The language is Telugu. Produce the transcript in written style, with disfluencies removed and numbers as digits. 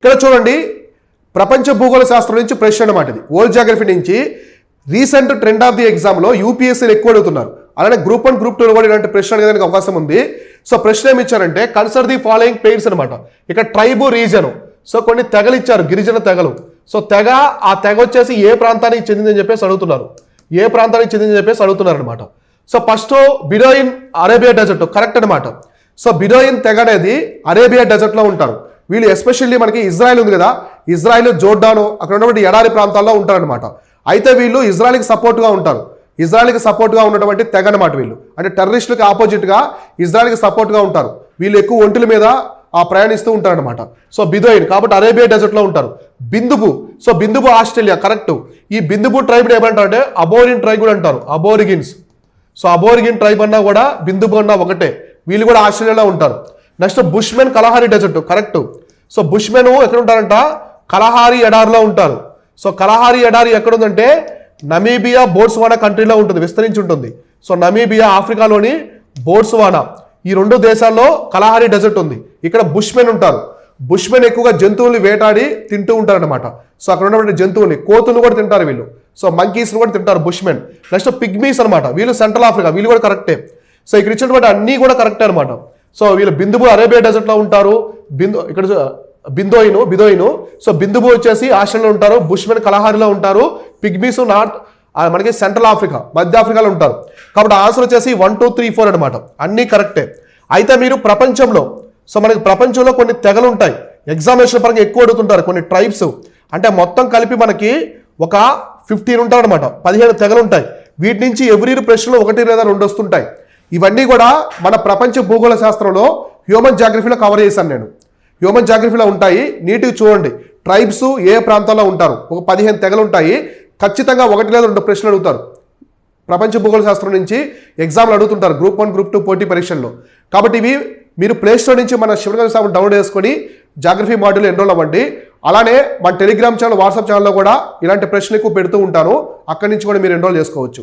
ఇక్కడ చూడండి, ప్రపంచ భూగోళ శాస్త్రం నుంచి ప్రశ్న అన్నమాట. ఇది వరల్డ్ జాగ్రఫీ నుంచి రీసెంట్ ట్రెండ్ ఆఫ్ ది ఎగ్జామ్లో యూపీఎస్సీలు ఎక్కువ అడుగుతున్నారు. అలానే గ్రూప్ 1 గ్రూప్ 2 కూడా ఇలాంటి ప్రశ్న అడగడానికి అవకాశం ఉంది. సో ప్రశ్న ఏమి ఇచ్చారంటే కన్సిడర్ ది ఫాలోయింగ్ పెయిర్స్ అనమాట. ఇక్కడ ట్రైబు రీజన్, సో కొన్ని తెగలు ఇచ్చారు, గిరిజన తెగలు. సో ఆ తెగ వచ్చేసి ఏ ప్రాంతానికి చెందిందని చెప్పేసి అడుగుతున్నారు, ఏ ప్రాంతానికి చెందిందని చెప్పేసి అడుగుతున్నారు అనమాట. So first Bedouin Arabia desert correct అనమాట. సో బిడోయిన్ తెగ అనేది అరేబియా డెజర్ట్లో ఉంటారు. వీళ్ళు ఎస్పెషల్లీ మనకి ఇజ్రాయెల్ ఉంది కదా, ఇజ్రాయెల్ జోర్డాను అక్కడ ఉన్నటువంటి ఎడారి ప్రాంతాల్లో ఉంటారనమాట. అయితే వీళ్ళు ఇజ్రాయెల్కి సపోర్ట్గా ఉంటారు, ఇజ్రాయెల్కి సపోర్ట్గా ఉన్నటువంటి తెగ అనమాట. వీళ్ళు అంటే టెర్రరిస్టులకు ఆపోజిట్గా ఇజ్రాయెల్కి సపోర్ట్గా ఉంటారు. వీళ్ళు ఎక్కువ ఒంటిల మీద ప్రయాణిస్తూ ఉంటారనమాట. సో బిదోయిన్ కాబట్టి అరేబియా డెజర్ట్లో ఉంటారు. బిందుబు, సో బిందుబు ఆస్ట్రేలియా కరెక్ట్. ఈ బిందుబు ట్రైబ్ని ఏమంటారు అంటే అబోరిన్ ట్రైబ్ కూడా అంటారు, అబోరిగిన్స్. సో అబోరిగిన్ ట్రైబ్ అన్నా కూడా బిందుబు అన్నా ఒకటే, వీళ్ళు కూడా ఆస్ట్రేలియాలో ఉంటారు. Next bushmen Kalahari desert correct. So bushmen ఎక్కడ ఉంటారంట, కలహారీ ఎడారిలో ఉంటారు. సో కలహారీ ఎడారి ఎక్కడ ఉందంటే నమీబియా బోట్స్వానా కంట్రీలో ఉంటుంది, విస్తరించి ఉంటుంది. సో నమీబియా ఆఫ్రికాలోని బోట్స్వానా ఈ 2 దేశాల్లో కలహారీ డెజర్ట్ ఉంది. ఇక్కడ బుష్మెన్ ఉంటారు. బుష్మెన్ ఎక్కువగా జంతువుల్ని వేటాడి తింటూ ఉంటారనమాట. సో అక్కడ ఉన్నటువంటి జంతువుల్ని, కోతులు కూడా తింటారు వీళ్ళు. సో మంకీస్ని కూడా తింటారు బుష్మెన్. నెక్స్ట్ పిగ్మీస్ అనమాట, వీళ్ళు సెంట్రల్ ఆఫ్రికా, వీళ్ళు కూడా కరెక్టే. సో ఇక్కడ ఇచ్చినటువంటి అన్నీ కూడా కరెక్టే అనమాట. సో వీళ్ళు బిందుబు అరేబియా డెజర్ట్లో ఉంటారు, ఇక్కడ బిదోయిను. సో బిందుబు వచ్చేసి ఆస్ట్రేలియాలో ఉంటారు, బుష్మెన్ కలహారీలో ఉంటారు, పిగ్మీస్ నార్త్ మనకి సెంట్రల్ ఆఫ్రికా మధ్య ఆఫ్రికాలో ఉంటారు. కాబట్టి ఆన్సర్ వచ్చేసి 1, 2, 3, 4 అనమాట, అన్నీ కరెక్టే. అయితే మీరు ప్రపంచంలో, సో మనకి ప్రపంచంలో కొన్ని తెగలు ఉంటాయి, ఎగ్జామినేషన్ పరంగా ఎక్కువ అడుగుతుంటారు, కొన్ని ట్రైబ్స్. అంటే మొత్తం కలిపి మనకి ఒక 15 ఉంటారు అనమాట, 15 తెగలు ఉంటాయి. వీటి నుంచి ఎవ్రీ ప్రశ్నలో 1 లేదా 2 వస్తుంటాయి. ఇవన్నీ కూడా మన ప్రపంచ భూగోళ శాస్త్రంలో హ్యూమన్ జాగ్రఫీలో కవర్ చేశాను నేను. హ్యూమన్ జాగ్రఫీలో ఉంటాయి, నీటికి చూడండి. ట్రైబ్స్ ఏ ప్రాంతాల్లో ఉంటారు, ఒక 15 తెగలు ఉంటాయి. ఖచ్చితంగా 1 లేదా 2 ప్రశ్నలు అడుగుతారు ప్రపంచ భూగోళ శాస్త్రం నుంచి, ఎగ్జామ్లు అడుగుతుంటారు గ్రూప్ 1 గ్రూప్ 2 పోటీ పరీక్షల్లో. కాబట్టి ఇవి మీరు ప్లేస్టోర్ నుంచి మన శివనగర్ సాబ్ డౌన్లోడ్ చేసుకొని జాగ్రఫీ మాడ్యూల్ ఎన్రోల్ అవ్వండి. అలానే మన టెలిగ్రామ్ ఛానల్, వాట్సాప్ ఛానల్లో కూడా ఇలాంటి ప్రశ్నలు ఎక్కువ పెడుతూ ఉంటాను, అక్కడి నుంచి కూడా మీరు ఎన్రోల్ చేసుకోవచ్చు.